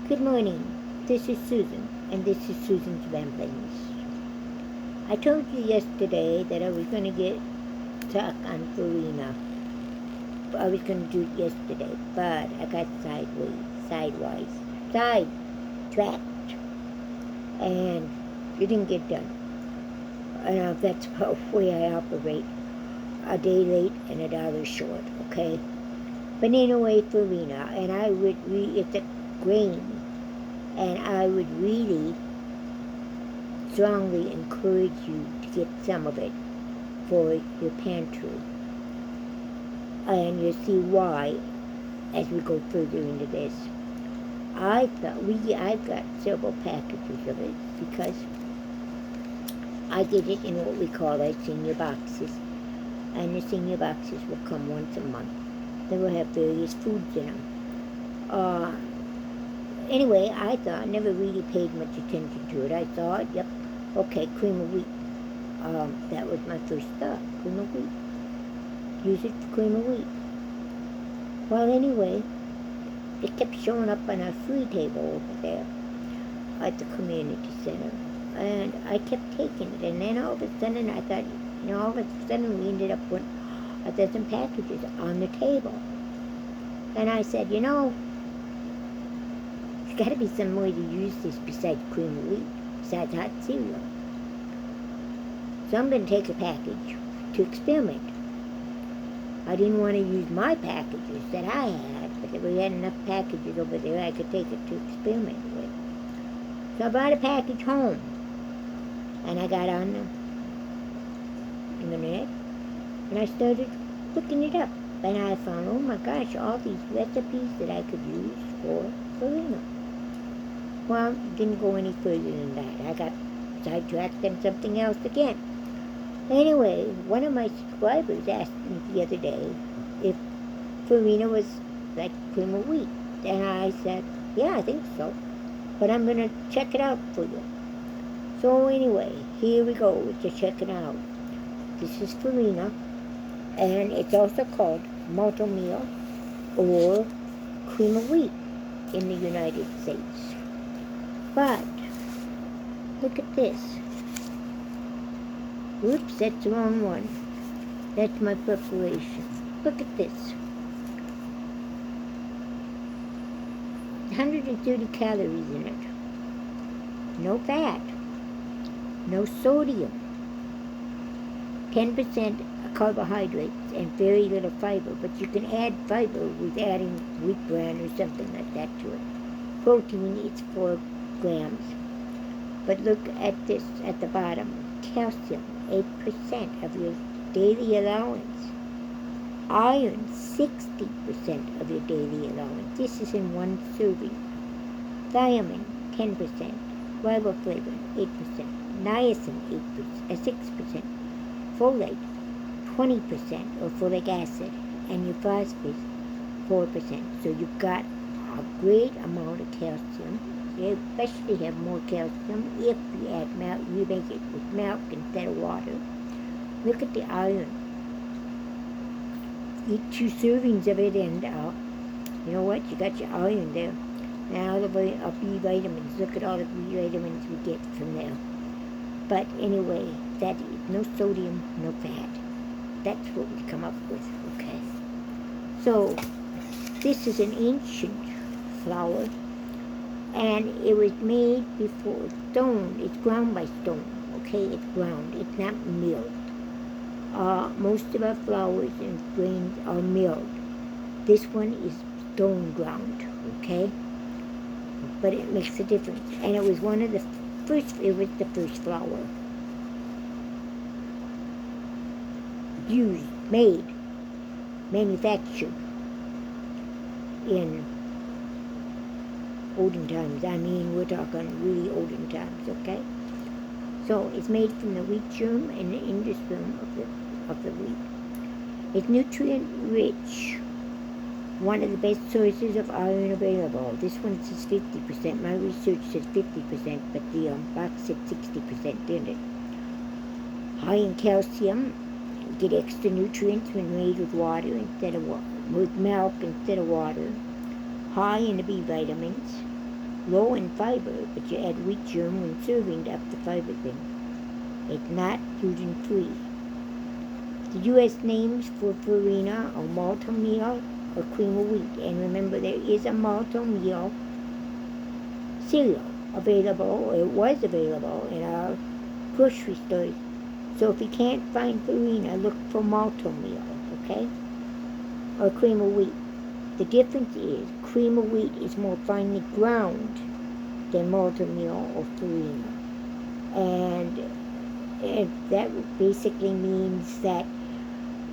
Good morning. This is Susan, and this is Susan's Ramblings. I told you yesterday that I was going to get talk on Farina. I was going to do it yesterday, but I got sidetracked, and it didn't get done. That's the way I operate. A day late and a dollar short, okay? But anyway, Farina, and I would it's a grain, and I would really strongly encourage you to get some of it for your pantry. And you'll see why as we go further into this. I've got several packages of it because I get it in what we call our senior boxes. And the senior boxes will come once a month. They will have various foods in them. Anyway, I thought, never really paid much attention to it. I thought, yep, okay, cream of wheat. That was my first thought, cream of wheat. Use it for cream of wheat. Well, anyway, it kept showing up on our free table over there at the community center. And I kept taking it. And then all of a sudden I thought, all of a sudden we ended up with a dozen packages on the table. And I said, there's got to be some way to use this besides cream of wheat, besides hot cereal. So I'm going to take a package to experiment. I didn't want to use my packages that I had, but if we had enough packages over there, I could take it to experiment with. So I brought a package home, and I got on the internet, and I started looking it up. And I found, oh my gosh, all these recipes that I could use for Farina. Well, didn't go any further than that. I got sidetracked on something else again. Anyway, one of my subscribers asked me the other day if Farina was like cream of wheat. And I said, yeah, I think so. But I'm going to check it out for you. So anyway, here we go to check it out. This is Farina, and it's also called multi-meal or cream of wheat in the United States. But look at this. Oops, that's the wrong one. That's my preparation. Look at this. 130 calories in it. No fat. No sodium. 10% carbohydrates and very little fiber. But you can add fiber with adding wheat bran or something like that to it. Protein, it's 4 grams. But look at this at the bottom. Calcium, 8% of your daily allowance. Iron, 60% of your daily allowance. This is in one serving. Thiamine, 10%. Riboflavin, 8%. Niacin, 6%. Folate, 20%, or folic acid. And your phosphorus, 4%. So you've got a great amount of calcium. You especially have more calcium if you add milk. You make it with milk instead of water. Look at the iron. Eat 2 servings of it, and you know what? You got your iron there. Now the B vitamins. Look at all the B vitamins we get from there. But anyway, that is no sodium, no fat. That's what we come up with. Okay. So this is an ancient flour. And it was made before stone. It's ground by stone, okay? It's ground. It's not milled. Most of our flours and grains are milled. This one is stone ground, okay? But it makes a difference. And it was one of the first, it was the first flour used, made, manufactured in olden times. I mean, we're talking really olden times, okay? So it's made from the wheat germ and the endosperm of the wheat. It's nutrient rich. One of the best sources of iron available. This one says 50%. My research says 50%, but the box said 60%, didn't it? High in calcium. Get extra nutrients when made with water with milk instead of water. High in the B vitamins. low in fiber, but you add wheat germ when serving to up the fiber thing. It's not gluten-free. The U.S. names for farina are malto-meal or cream of wheat. And remember, there is a malto-meal cereal available, or it was available, in our grocery stores. So if you can't find farina, look for malto-meal, okay? Or cream of wheat. The difference is cream of wheat is more finely ground than malto-meal or farina. And that basically means that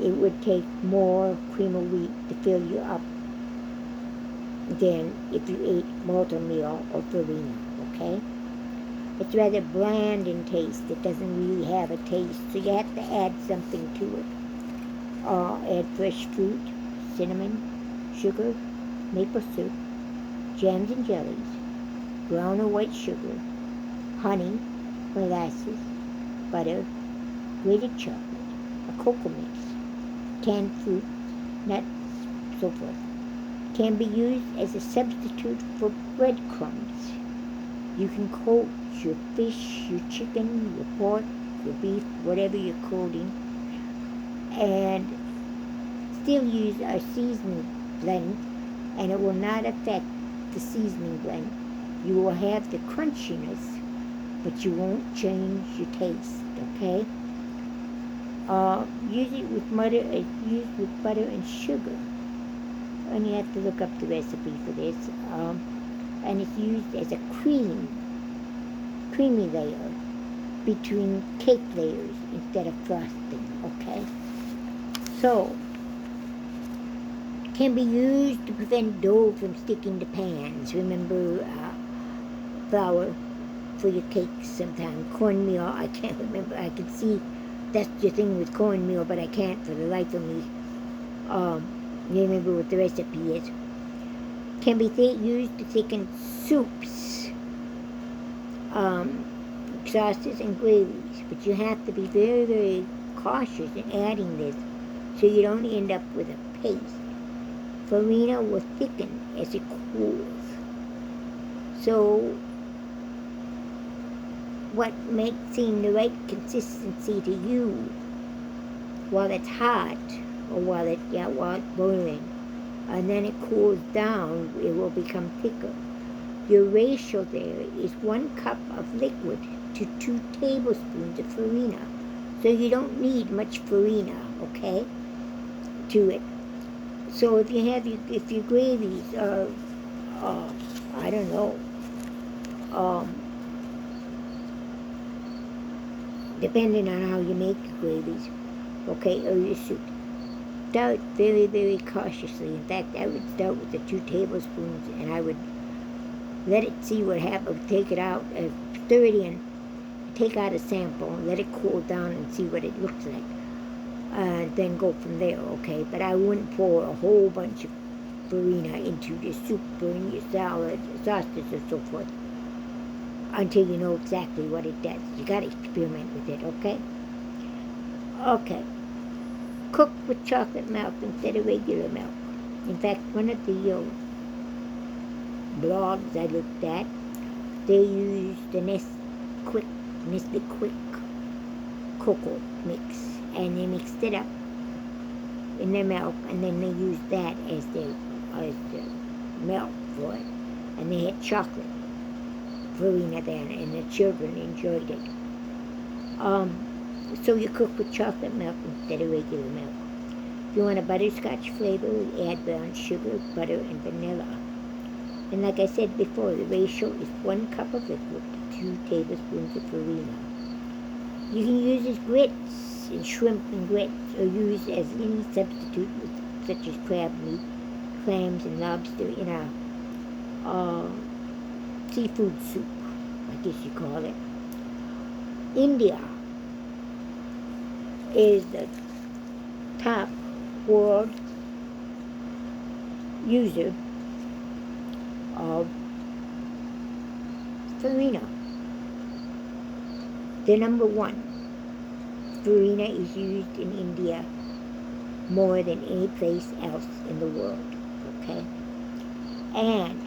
it would take more cream of wheat to fill you up than if you ate malto-meal or farina, okay? It's rather bland in taste. It doesn't really have a taste, so you have to add something to it. Add fresh fruit, cinnamon, sugar, maple syrup, jams and jellies, brown or white sugar, honey, molasses, butter, grated chocolate, a cocoa mix, canned fruit, nuts, so forth. Can be used as a substitute for breadcrumbs. You can coat your fish, your chicken, your pork, your beef, whatever you're coating, and still use our seasoning blend, and it will not affect the seasoning blend. You will have the crunchiness, but you won't change your taste, okay? Use it with butter and sugar. And you have to look up the recipe for this. And it's used as a creamy layer between cake layers instead of frosting, okay? So, can be used to prevent dough from sticking to pans. Remember, flour for your cakes sometimes. Cornmeal, I can't remember. I can see that's your thing with cornmeal, but I can't for the life of me remember what the recipe is. Can be used to thicken soups, sauces, and gravies, but you have to be very, very cautious in adding this so you don't end up with a paste. Farina will thicken as it cools. So what might seem the right consistency to you while it's hot, or while it's boiling, and then it cools down, it will become thicker. Your ratio there is 1 cup of liquid to 2 tablespoons of farina. So you don't need much farina, okay, to it. So if your gravies are, I don't know, depending on how you make your gravies, okay, or your soup, start very, very cautiously. In fact, I would start with the 2 tablespoons, and I would let it see what happens. Take it out, stir it in, take out a sample, and let it cool down and see what it looks like. Then go from there, okay? But I wouldn't pour a whole bunch of farina into your soup or in your salad, sauces, or so forth, until you know exactly what it does. You got to experiment with it, okay? Okay. Cook with chocolate milk instead of regular milk. In fact, one of the blogs I looked at, they used the Nestle Quick cocoa mix, and they mixed it up in their milk, and then they used that as the milk for it, and they had chocolate farina then, and the children enjoyed it. So you cook with chocolate milk instead of regular milk. If you want a butterscotch flavor, add brown sugar, butter, and vanilla. And like I said before, the ratio is 1 cup of liquid to 2 tablespoons of farina. You can use as grits and shrimp and grits, or use as any substitute, such as crab meat, clams, and lobster in a seafood soup, I guess you call it. India is the top world user of farina. They're number 1. Farina is used in India more than any place else in the world, okay? And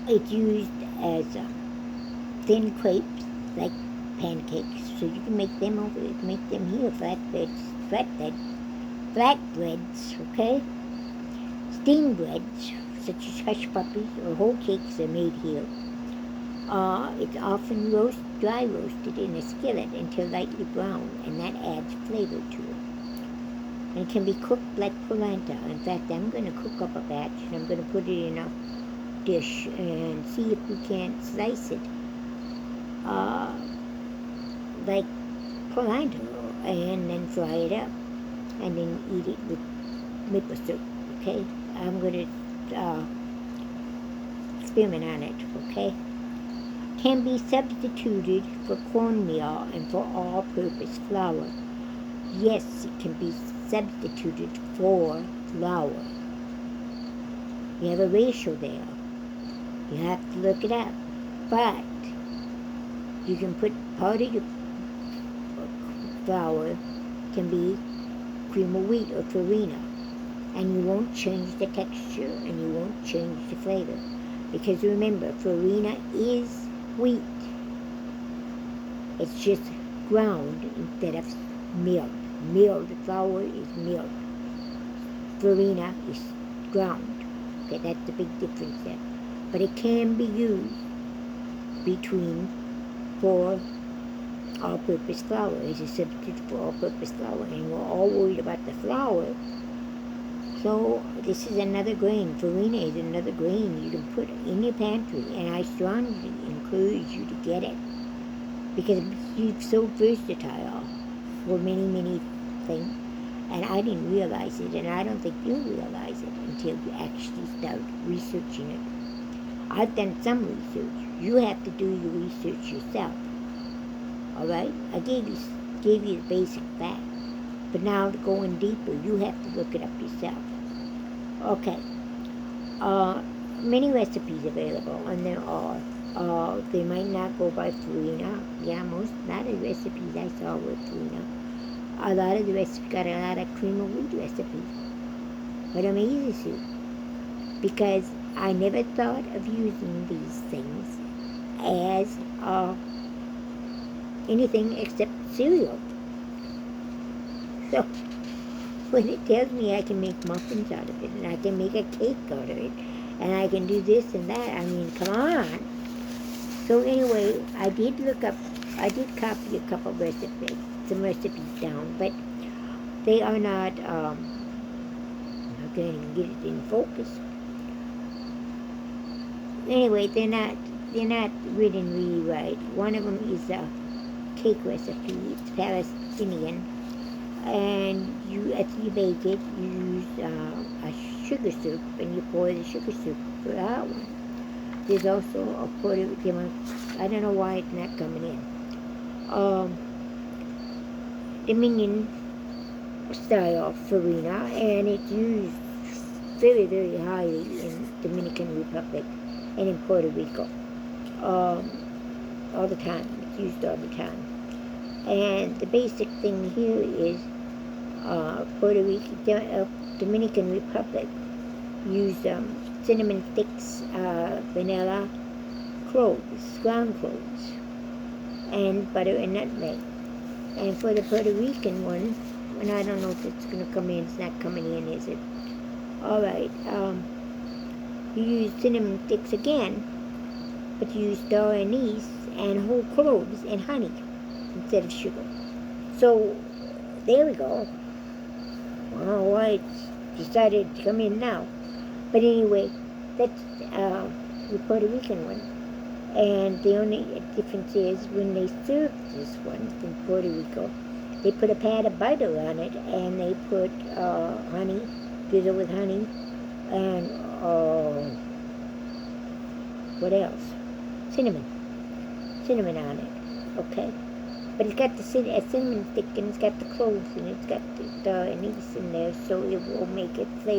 It's used as thin crepes, like pancakes, so you can make them here, flatbreads, okay? Steamed breads, such as hush puppies or whole cakes, are made here. It's often dry roasted in a skillet until lightly brown, and that adds flavor to it. And it can be cooked like polenta. In fact, I'm going to cook up a batch, and I'm going to put it in a dish and see if we can't slice it uh, like polenta, and then fry it up, and then eat it with maple syrup, okay? I'm going to experiment on it, okay? Can be substituted for cornmeal and for all-purpose flour. Yes, it can be substituted for flour. You have a ratio there. You have to look it up. But you can put part of your flour can be cream of wheat or farina, and you won't change the texture and you won't change the flavor. Because remember, farina is wheat. It's just ground instead of milled. Milled flour is milled. Farina is ground. Okay, that's the big difference there. But it can be used for all-purpose flour as a substitute for all-purpose flour. And we're all worried about the flour. So this is another grain. Farina is another grain you can put in your pantry, and I strongly encourage you to get it because it's so versatile for many, many things. And I didn't realize it, and I don't think you'll realize it until you actually start researching it. I've done some research. You have to do your research yourself. All right? I gave you the basic facts. But now to go in deeper, you have to look it up yourself. Okay. Many recipes available, and there are. They might not go by Farina. Yeah, not of the recipes I saw were Farina. A lot of the recipes got a lot of cream of wheat recipes. But amazes you. Because I never thought of using these things as anything except cereal. So when it tells me I can make muffins out of it, and I can make a cake out of it, and I can do this and that, I mean, come on. So anyway, I did copy a couple recipes, some recipes down, but they are not, I can't even get it in focus. Anyway, they're not written really right. One of them is a cake recipe. It's Palestinian. And after you bake it, you use a sugar syrup, and you pour the sugar syrup for that one. There's also a Puerto Rican, I don't know why it's not coming in. Dominion style farina, and it's used very, very highly in Dominican Republic and in Puerto Rico. All the time. It's used all the time. And the basic thing here is Puerto Rico, Dominican Republic use cinnamon sticks, vanilla, cloves, ground cloves, and butter and nutmeg. And for the Puerto Rican one, and I don't know if it's going to come in, it's not coming in, is it? Alright, you use cinnamon sticks again, but you use star anise and whole cloves and honey instead of sugar. So, there we go. I don't know why it's decided to come in now. But anyway, that's the Puerto Rican one. And the only difference is when they serve this one in Puerto Rico, they put a pat of butter on it, and they put honey, drizzle with honey, and what else? Cinnamon on it, okay? But it's got the cinnamon stick, and it's got the cloves, and it's got the anise in there, so it will make it flavorful.